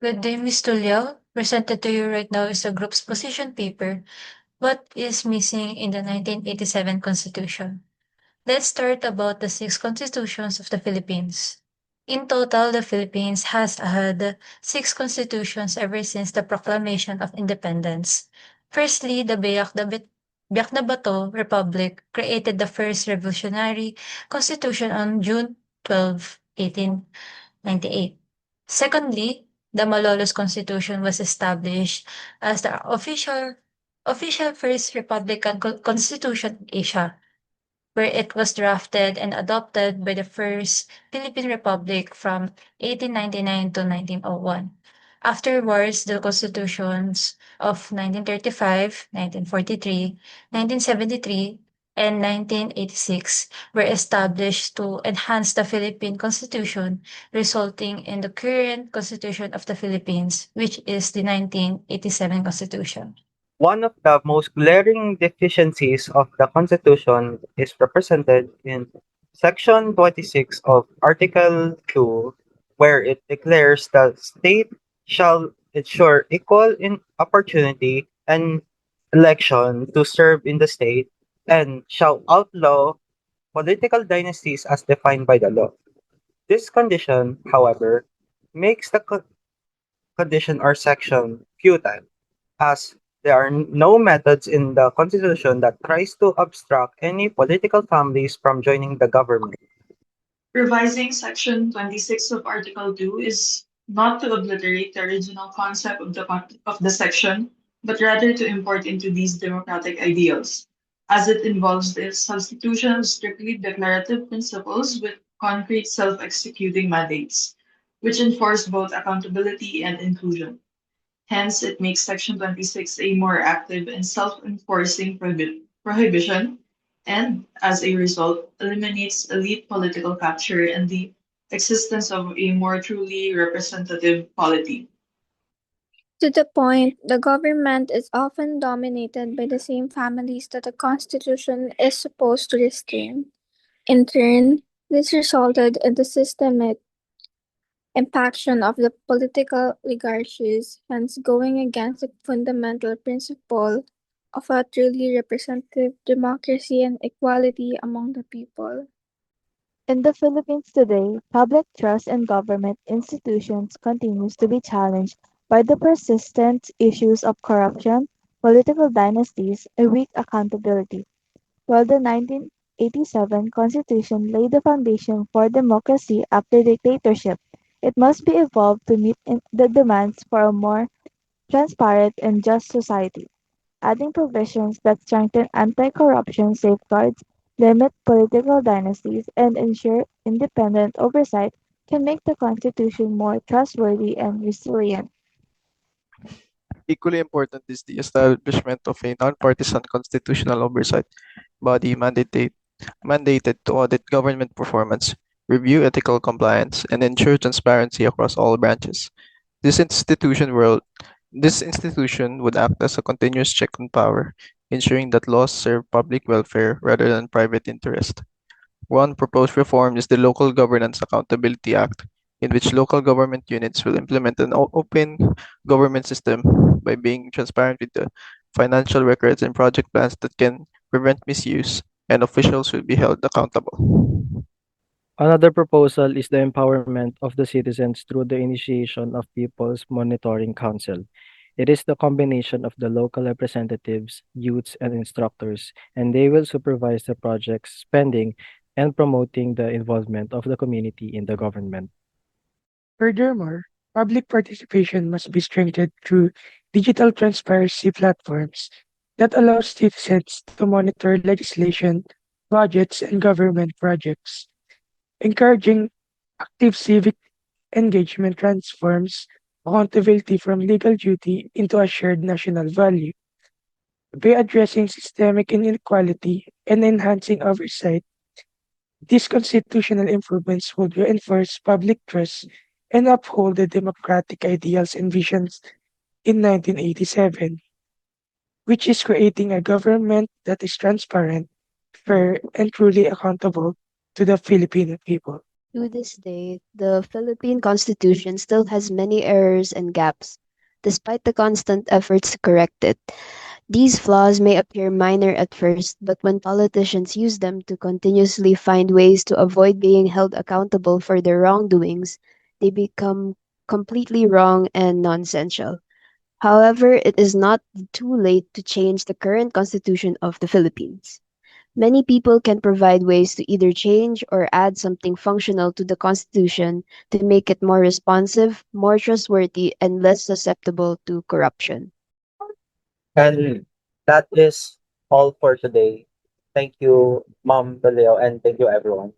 Good day, Ms. Tulio. Presented to you right now is the group's position paper. What is missing in the 1987 Constitution? Let's start about the six constitutions of the Philippines. In total, the Philippines has had six constitutions ever since the proclamation of independence. Firstly, the Biak na Bato Republic created the first revolutionary constitution on June 12, 1898. Secondly, the Malolos Constitution was established as the official first republican constitution in Asia, where it was drafted and adopted by the First Philippine Republic from 1899 to 1901. Afterwards, the constitutions of 1935, 1943, 1973, and 1986 were established to enhance the Philippine Constitution, resulting in the current Constitution of the Philippines, which is the 1987 Constitution. One of the most glaring deficiencies of the Constitution is represented in Section 26 of Article 2, where it declares the state shall ensure equal in opportunity and election to serve in the state and shall outlaw political dynasties as defined by the law. This condition, however, makes the condition or section futile, as there are no methods in the Constitution that tries to obstruct any political families from joining the government. Revising Section 26 of Article 2 is not to obliterate the original concept of the section, but rather to import into these democratic ideals, as it involves the substitution of strictly declarative principles with concrete self-executing mandates, which enforce both accountability and inclusion. Hence, it makes Section 26 a more active and self-enforcing prohibition, and as a result, eliminates elite political capture and the existence of a more truly representative polity. To the point, the government is often dominated by the same families that the Constitution is supposed to restrain. In turn, this resulted in the systemic impaction of the political oligarchies, hence going against the fundamental principle of a truly representative democracy and equality among the people. In the Philippines today, public trust in government institutions continues to be challenged by the persistent issues of corruption, political dynasties, and weak accountability. While the 1987 Constitution laid the foundation for democracy after dictatorship, it must be evolved to meet the demands for a more transparent and just society. Adding provisions that strengthen anti-corruption safeguards, limit political dynasties, and ensure independent oversight can make the Constitution more trustworthy and resilient. Equally important is the establishment of a nonpartisan constitutional oversight body mandated to audit government performance, review ethical compliance, and ensure transparency across all branches. This institution will this institution would act as a continuous check on power, ensuring that laws serve public welfare rather than private interest. One proposed reform is the Local Governance Accountability Act, in which local government units will implement an open government system by being transparent with the financial records and project plans that can prevent misuse, and officials will be held accountable. Another proposal is the empowerment of the citizens through the initiation of People's Monitoring Council. It is the combination of the local representatives, youths, and instructors, and they will supervise the project's spending and promoting the involvement of the community in the government. Furthermore, public participation must be strengthened through digital transparency platforms that allow citizens to monitor legislation, budgets, and government projects. Encouraging active civic engagement transforms accountability from legal duty into a shared national value. By addressing systemic inequality and enhancing oversight, these constitutional improvements would reinforce public trust and uphold the democratic ideals and visions in 1987, which is creating a government that is transparent, fair, and truly accountable to the Filipino people. To this day, the Philippine Constitution still has many errors and gaps, despite the constant efforts to correct it. These flaws may appear minor at first, but when politicians use them to continuously find ways to avoid being held accountable for their wrongdoings, they become completely wrong and nonsensical. However, it is not too late to change the current constitution of the Philippines. Many people can provide ways to either change or add something functional to the Constitution to make it more responsive, more trustworthy, and less susceptible to corruption. And that is all for today. Thank you, Mom Baleo, and thank you, everyone.